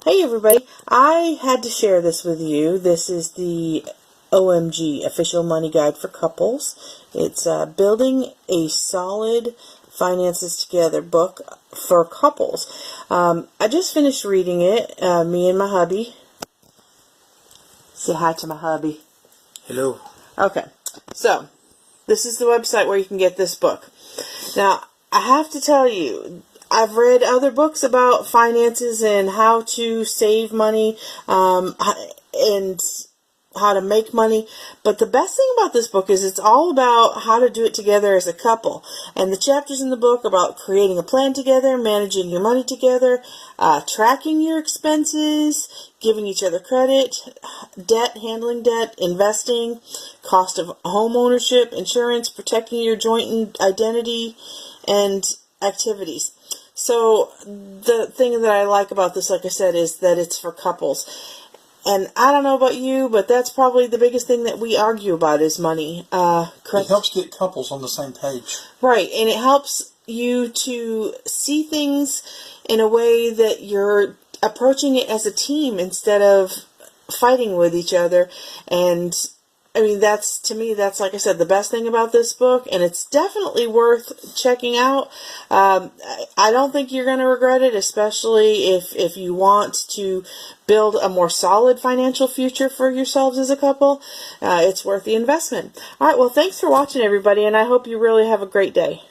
Hey everybody, I had to share this with you. This is the O.M.G Official Money Guide for Couples. It's Building a Solid Finances Together book for couples. I just finished reading it, me and my hubby. Say hi to my hubby. Hello. Okay, so this is the website where you can get this book. Now, I have to tell you, I've read other books about finances and how to save money and how to make money. But the best thing about this book is it's all about how to do it together as a couple. And the chapters in the book are about creating a plan together, managing your money together, tracking your expenses, giving each other credit, debt, handling debt, investing, cost of home ownership, insurance, protecting your joint identity, and activities. So the thing that I like about this, like I said, is that it's for couples. And I don't know about you, but that's probably the biggest thing that we argue about is money. Correct? It helps get couples on the same page. Right, and it helps you to see things in a way that you're approaching it as a team instead of fighting with each other. And I mean, to me, that's, like I said, the best thing about this book, and it's definitely worth checking out. I don't think you're going to regret it, especially if you want to build a more solid financial future for yourselves as a couple. It's worth the investment. All right, well, thanks for watching, everybody, and I hope you really have a great day.